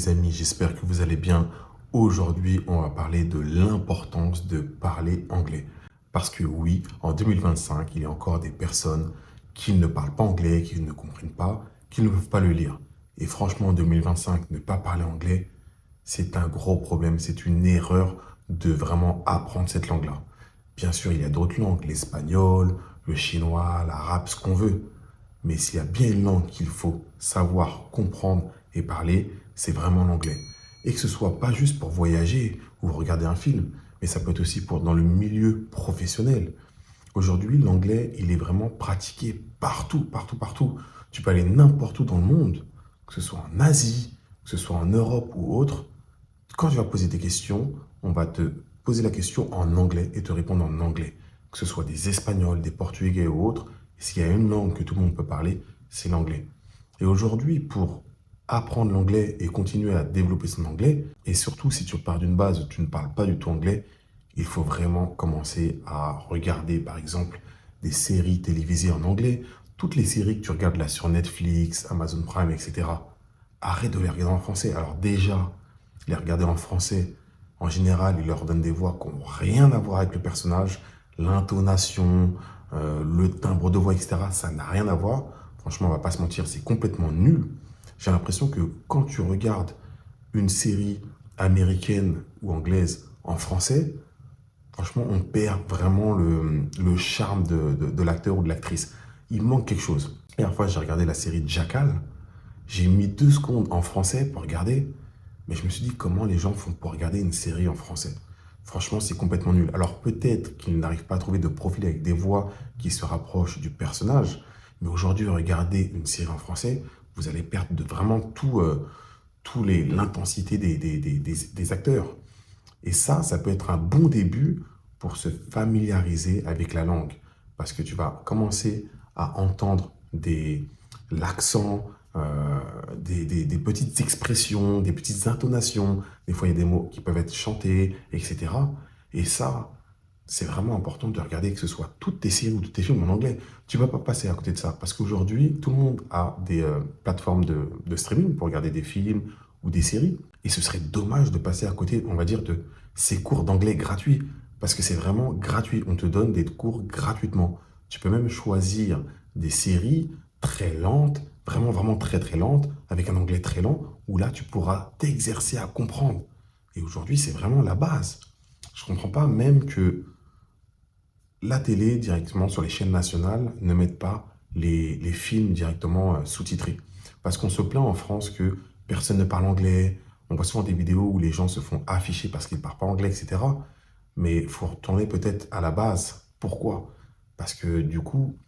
les amis, j'espère que vous allez bien. Aujourd'hui, on va parler de l'importance de parler anglais. Parce que oui, en 2025, il y a encore des personnes qui ne parlent pas anglais, qui ne comprennent pas, qui ne peuvent pas le lire. Et franchement, en 2025, ne pas parler anglais, c'est un gros problème, c'est une erreur de vraiment apprendre cette langue-là. Bien sûr, il y a d'autres langues, l'espagnol, le chinois, l'arabe, ce qu'on veut. Mais s'il y a bien une langue qu'il faut savoir comprendre et parler, c'est vraiment l'anglais. Et que ce soit pas juste pour voyager ou regarder un film, mais ça peut être aussi pour dans le milieu professionnel. Aujourd'hui, l'anglais, il est vraiment pratiqué partout, partout, partout. Tu peux aller n'importe où dans le monde, que ce soit en Asie, que ce soit en Europe ou autre. Quand tu vas poser des questions, on va te poser la question en anglais et te répondre en anglais. Que ce soit des Espagnols, des Portugais ou autres, s'il y a une langue que tout le monde peut parler, c'est l'anglais. Et aujourd'hui, pour apprendre l'anglais et continuer à développer son anglais, et surtout si tu pars d'une base où tu ne parles pas du tout anglais, il faut vraiment commencer à regarder, par exemple, des séries télévisées en anglais. Toutes les séries que tu regardes là sur Netflix, Amazon Prime, etc. Arrête de les regarder en français. Alors déjà, les regarder en français, en général, ils leur donnent des voix qui n'ont rien à voir avec le personnage, l'intonation, le timbre de voix, etc. Ça n'a rien à voir. Franchement, on va pas se mentir, c'est complètement nul. J'ai l'impression que quand tu regardes une série américaine ou anglaise en français, franchement, on perd vraiment le charme de l'acteur ou de l'actrice. Il manque quelque chose. La dernière fois, j'ai regardé la série Jackal. J'ai mis 2 secondes en français pour regarder, mais je me suis dit comment les gens font pour regarder une série en français. Franchement, c'est complètement nul. Alors peut-être qu'ils n'arrivent pas à trouver de profil avec des voix qui se rapprochent du personnage, mais aujourd'hui, regardez une série en français, vous allez perdre de vraiment l'intensité des acteurs. Et ça peut être un bon début pour se familiariser avec la langue. Parce que tu vas commencer à entendre l'accent, des petites expressions, des petites intonations. Des fois, il y a des mots qui peuvent être chantés, etc. Et ça, c'est vraiment important de regarder que ce soit toutes tes séries ou tous tes films en anglais. Tu ne vas pas passer à côté de ça. Parce qu'aujourd'hui, tout le monde a des plateformes de streaming pour regarder des films ou des séries. Et ce serait dommage de passer à côté, on va dire, de ces cours d'anglais gratuits. Parce que c'est vraiment gratuit. On te donne des cours gratuitement. Tu peux même choisir des séries très lentes, vraiment, vraiment très, très lentes, avec un anglais très lent, où là, tu pourras t'exercer à comprendre. Et aujourd'hui, c'est vraiment la base. Je ne comprends pas même que la télé, directement sur les chaînes nationales, ne mettent pas les films directement sous-titrés. Parce qu'on se plaint en France que personne ne parle anglais. On voit souvent des vidéos où les gens se font afficher parce qu'ils ne parlent pas anglais, etc. Mais il faut retourner peut-être à la base. Pourquoi? Parce que du coup,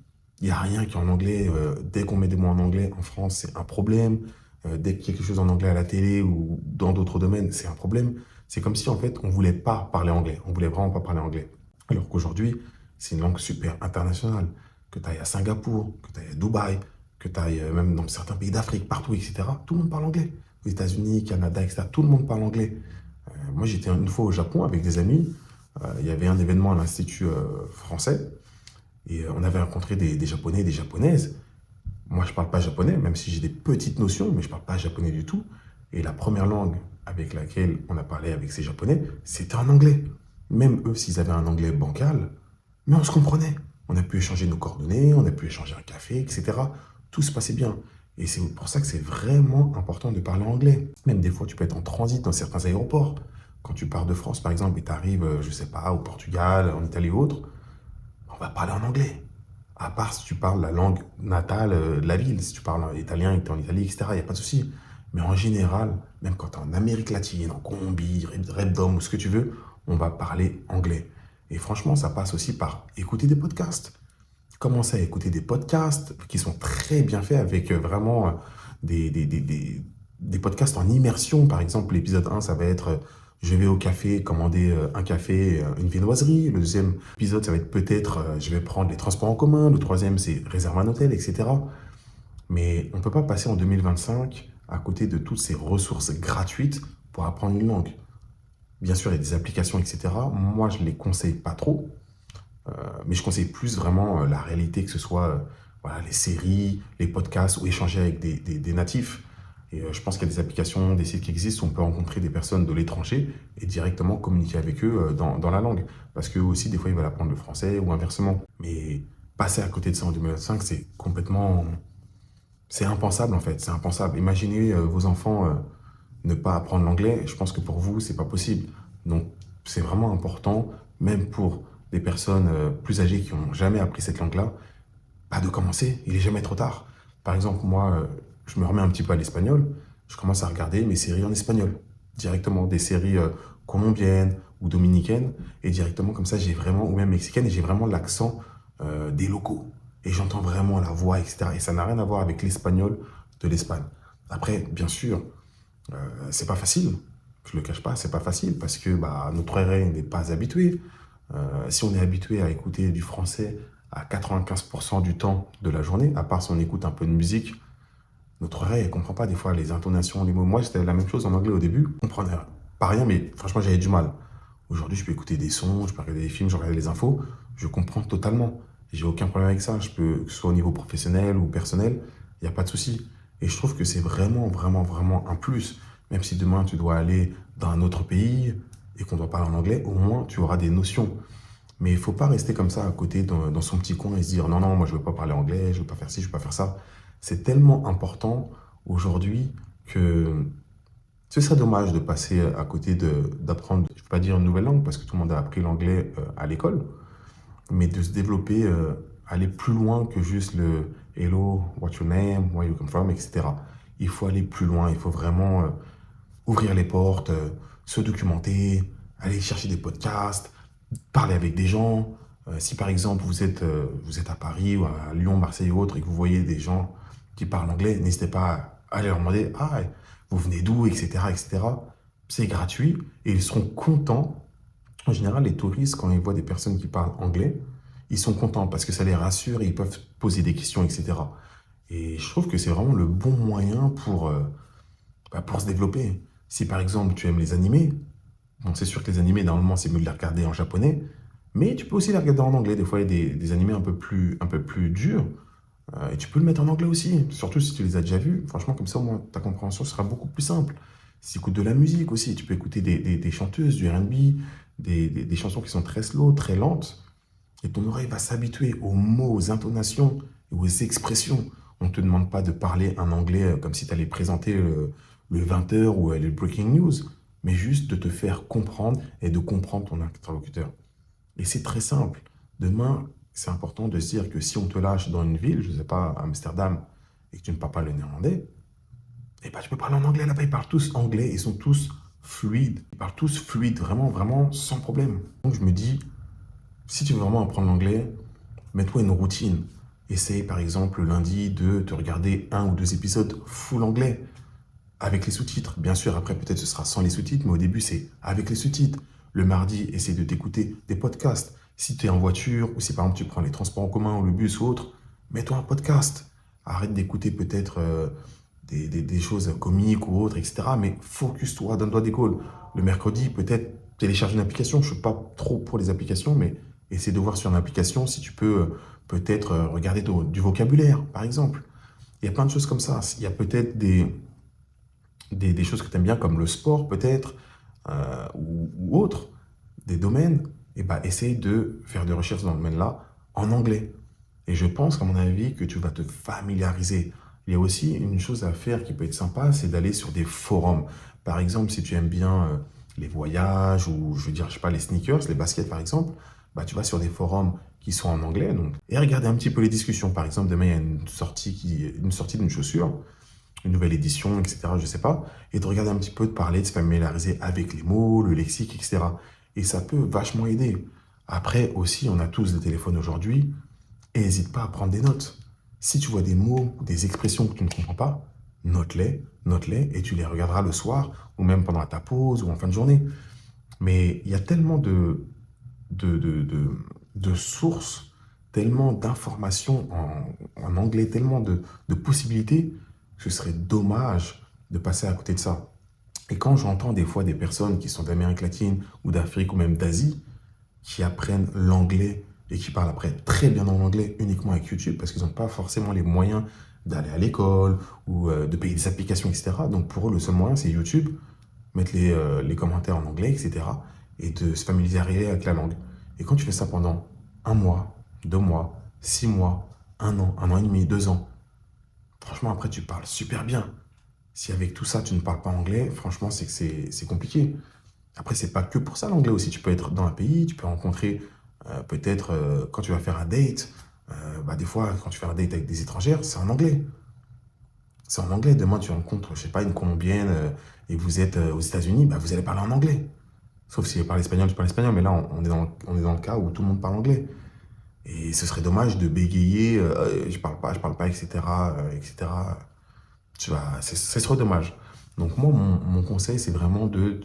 il n'y a rien qui est en anglais. Dès qu'on met des mots en anglais en France, c'est un problème. Dès qu'il y a quelque chose en anglais à la télé ou dans d'autres domaines, c'est un problème. C'est comme si en fait, on ne voulait pas parler anglais. On ne voulait vraiment pas parler anglais. Alors qu'aujourd'hui, c'est une langue super internationale. Que tu ailles à Singapour, que tu ailles à Dubaï, que tu ailles même dans certains pays d'Afrique, partout, etc. Tout le monde parle anglais. Aux États-Unis, Canada, etc. Tout le monde parle anglais. Moi, j'étais une fois au Japon avec des amis. Il y avait un événement à l'Institut français. Et on avait rencontré des Japonais et des Japonaises. Moi, je ne parle pas japonais, même si j'ai des petites notions, mais je ne parle pas japonais du tout. Et la première langue avec laquelle on a parlé avec ces Japonais, c'était en anglais. Même eux, s'ils avaient un anglais bancal, mais on se comprenait. On a pu échanger nos coordonnées, on a pu échanger un café, etc. Tout se passait bien. Et c'est pour ça que c'est vraiment important de parler anglais. Même des fois, tu peux être en transit dans certains aéroports. Quand tu pars de France, par exemple, et tu arrives, je ne sais pas, au Portugal, en Italie ou autre, on va parler en anglais. À part si tu parles la langue natale de la ville, si tu parles italien et que tu es en Italie, etc., il n'y a pas de souci. Mais en général, même quand tu es en Amérique latine, en Colombie, Repdom ou ce que tu veux, on va parler anglais. Et franchement, ça passe aussi par écouter des podcasts. Commencer à écouter des podcasts qui sont très bien faits avec vraiment des podcasts en immersion. Par exemple, l'épisode 1, ça va être je vais au café commander un café, une viennoiserie. Le deuxième épisode, ça va être peut-être je vais prendre les transports en commun. Le troisième, c'est réserver un hôtel, etc. Mais on ne peut pas passer en 2025 à côté de toutes ces ressources gratuites pour apprendre une langue. Bien sûr, il y a des applications, etc. Moi, je ne les conseille pas trop. Mais je conseille plus vraiment la réalité, que ce soit voilà, les séries, les podcasts ou échanger avec des natifs. Et je pense qu'il y a des applications, des sites qui existent où on peut rencontrer des personnes de l'étranger et directement communiquer avec eux dans la langue. Parce qu'eux aussi, des fois, ils veulent apprendre le français ou inversement. Mais passer à côté de ça en 2025, c'est complètement... C'est impensable en fait, c'est impensable. Imaginez vos enfants ne pas apprendre l'anglais, je pense que pour vous, c'est pas possible. Donc, c'est vraiment important, même pour des personnes plus âgées qui n'ont jamais appris cette langue-là, pas de commencer, il est jamais trop tard. Par exemple, moi, je me remets un petit peu à l'espagnol, je commence à regarder mes séries en espagnol, directement, des séries colombiennes ou dominicaines, et directement comme ça, j'ai vraiment, ou même mexicaines, et j'ai vraiment l'accent des locaux. Et j'entends vraiment la voix, etc. Et ça n'a rien à voir avec l'espagnol de l'Espagne. Après, bien sûr, c'est pas facile, je le cache pas, c'est pas facile, parce que bah, notre oreille n'est pas habituée. Si on est habitué à écouter du français à 95% du temps de la journée, à part si on écoute un peu de musique, notre oreille, elle comprend pas des fois les intonations, les mots. Moi, c'était la même chose en anglais au début. Je comprenais pas rien, mais franchement, j'avais du mal. Aujourd'hui, je peux écouter des sons, je peux regarder des films, je regarde les infos, je comprends totalement. J'ai aucun problème avec ça. Je peux, que ce soit au niveau professionnel ou personnel, il n'y a pas de souci. Et je trouve que c'est vraiment, vraiment, vraiment un plus. Même si demain, tu dois aller dans un autre pays et qu'on doit parler en anglais, au moins, tu auras des notions. Mais il ne faut pas rester comme ça à côté dans son petit coin et se dire non, non, moi je ne veux pas parler anglais, je ne veux pas faire ci, je ne veux pas faire ça. C'est tellement important aujourd'hui que ce serait dommage de passer à côté d'apprendre, je ne veux pas dire une nouvelle langue parce que tout le monde a appris l'anglais à l'école, mais de se développer, aller plus loin que juste le hello, what's your name, where you come from, etc. Il faut aller plus loin, il faut vraiment ouvrir les portes, se documenter, aller chercher des podcasts, parler avec des gens. Si par exemple vous êtes à Paris ou à Lyon, Marseille ou autre et que vous voyez des gens qui parlent anglais, n'hésitez pas à aller leur demander ah, vous venez d'où, etc., etc. C'est gratuit et ils seront contents. En général, les touristes, quand ils voient des personnes qui parlent anglais, ils sont contents parce que ça les rassure et ils peuvent poser des questions, etc. Et je trouve que c'est vraiment le bon moyen pour se développer. Si par exemple tu aimes les animés, bon, c'est sûr que les animés, normalement, c'est mieux de les regarder en japonais, mais tu peux aussi les regarder en anglais. Des fois, il y a des animés un peu plus durs, et tu peux le mettre en anglais aussi, surtout si tu les as déjà vus. Franchement, comme ça, au moins, ta compréhension sera beaucoup plus simple. Si tu écoutes de la musique aussi, tu peux écouter des chanteuses, du R&B, des chansons qui sont très slow, très lentes, et ton oreille va s'habituer aux mots, aux intonations et aux expressions. On ne te demande pas de parler un anglais comme si tu allais présenter le 20h ou le breaking news, mais juste de te faire comprendre et de comprendre ton interlocuteur. Et c'est très simple. Demain, c'est important de se dire que si on te lâche dans une ville, je ne sais pas, à Amsterdam, et que tu ne parles pas le néerlandais, eh ben, tu peux parler en anglais. Là-bas, ils parlent tous anglais, ils sont tous fluides. Ils parlent tous fluides, vraiment, vraiment, sans problème. Donc, je me dis, si tu veux vraiment apprendre l'anglais, mets-toi une routine. Essaye par exemple le lundi de te regarder un ou deux épisodes full anglais avec les sous-titres. Bien sûr, après peut-être ce sera sans les sous-titres, mais au début c'est avec les sous-titres. Le mardi, essaye de t'écouter des podcasts. Si tu es en voiture ou si par exemple tu prends les transports en commun ou le bus ou autre, mets-toi un podcast. Arrête d'écouter peut-être des choses comiques ou autres, etc. Mais focus-toi, donne-toi des calls. Le mercredi, peut-être télécharge une application. Je ne suis pas trop pour les applications, mais essaie de voir sur une application si tu peux peut-être regarder du vocabulaire, par exemple. Il y a plein de choses comme ça. Il y a peut-être des choses que tu aimes bien, comme le sport peut-être, ou autre, des domaines. Et bah, essaye de faire des recherches dans le domaine-là en anglais. Et je pense, à mon avis, que tu vas te familiariser. Il y a aussi une chose à faire qui peut être sympa, c'est d'aller sur des forums. Par exemple, si tu aimes bien les voyages ou, je veux dire, je sais pas, les sneakers, les baskets par exemple, bah, tu vas sur des forums qui sont en anglais. Donc, et regarder un petit peu les discussions. Par exemple, demain, il y a une sortie d'une chaussure, une nouvelle édition, etc., je sais pas. Et de regarder un petit peu, de parler, de se familiariser avec les mots, le lexique, etc. Et ça peut vachement aider. Après aussi, on a tous des téléphones aujourd'hui. Et n'hésite pas à prendre des notes. Si tu vois des mots ou des expressions que tu ne comprends pas, note-les, et tu les regarderas le soir, ou même pendant ta pause, ou en fin de journée. Mais il y a tellement de, de, de, de sources, tellement d'informations en anglais, tellement de possibilités, que ce serait dommage de passer à côté de ça. Et quand j'entends des fois des personnes qui sont d'Amérique latine, ou d'Afrique, ou même d'Asie, qui apprennent l'anglais et qui parlent après très bien en anglais uniquement avec YouTube parce qu'ils n'ont pas forcément les moyens d'aller à l'école ou de payer des applications, etc. Donc pour eux, le seul moyen, c'est YouTube, mettre les commentaires en anglais, etc. et de se familiariser avec la langue. Et quand tu fais ça pendant un mois, 2 mois, 6 mois, un an et demi, 2 ans, franchement, après, tu parles super bien. Si avec tout ça, tu ne parles pas anglais, franchement, c'est que c'est compliqué. Après, c'est pas que pour ça l'anglais aussi. Tu peux être dans un pays, tu peux rencontrer peut-être quand tu vas faire un date. Bah, des fois, quand tu fais un date avec des étrangères, c'est en anglais. C'est en anglais. Demain, tu rencontres, je sais pas, une Colombienne et vous êtes aux États-Unis, bah, vous allez parler en anglais. Sauf si elle parle espagnol, tu parles espagnol. Mais là, on est dans le cas où tout le monde parle anglais. Et ce serait dommage de bégayer, je parle pas, etc., etc. Tu vois, c'est trop dommage. Donc moi, mon conseil, c'est vraiment de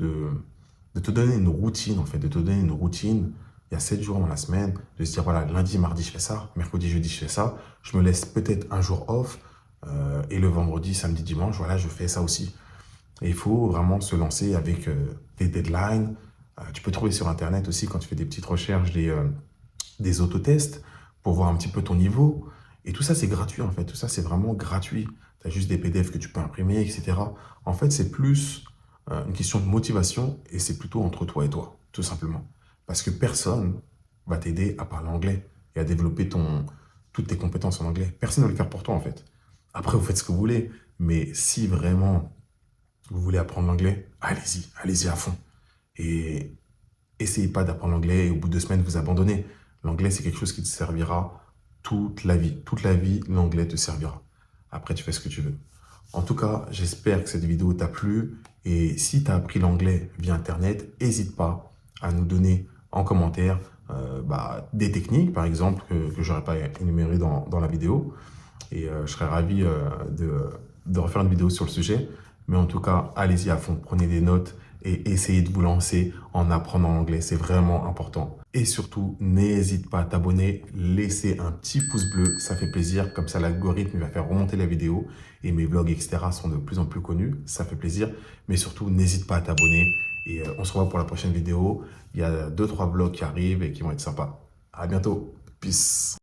te donner une routine, en fait, de te donner une routine. Il y a 7 jours dans la semaine, de se dire, voilà, lundi, mardi, je fais ça, mercredi, jeudi, je fais ça. Je me laisse peut-être un jour off, et le vendredi, samedi, dimanche, voilà, je fais ça aussi. Et il faut vraiment se lancer avec des deadlines. Tu peux trouver sur Internet aussi, quand tu fais des petites recherches, des autotests pour voir un petit peu ton niveau. Et tout ça, c'est gratuit en fait. Tout ça, c'est vraiment gratuit. Tu as juste des PDF que tu peux imprimer, etc. En fait, c'est plus une question de motivation et c'est plutôt entre toi et toi, tout simplement. Parce que personne va t'aider à parler anglais et à développer toutes tes compétences en anglais. Personne ne va le faire pour toi en fait. Après, vous faites ce que vous voulez, mais si vraiment vous voulez apprendre l'anglais, allez-y, allez-y à fond. Et essayez pas d'apprendre l'anglais et au bout de 2 semaines, vous abandonnez. L'anglais, c'est quelque chose qui te servira toute la vie. Toute la vie, l'anglais te servira. Après, tu fais ce que tu veux. En tout cas, j'espère que cette vidéo t'a plu. Et si tu as appris l'anglais via Internet, n'hésite pas à nous donner en commentaire des techniques, par exemple, que je n'aurais pas énumérées dans la vidéo. Et je serais ravi de refaire une vidéo sur le sujet. Mais en tout cas, allez-y à fond, prenez des notes et essayez de vous lancer en apprenant l'anglais. C'est vraiment important. Et surtout, n'hésite pas à t'abonner, laissez un petit pouce bleu, ça fait plaisir. Comme ça, l'algorithme va faire remonter la vidéo et mes vlogs, etc. sont de plus en plus connus. Ça fait plaisir. Mais surtout, n'hésite pas à t'abonner. Et on se revoit pour la prochaine vidéo. Il y a 2-3 vlogs qui arrivent et qui vont être sympas. À bientôt. Peace.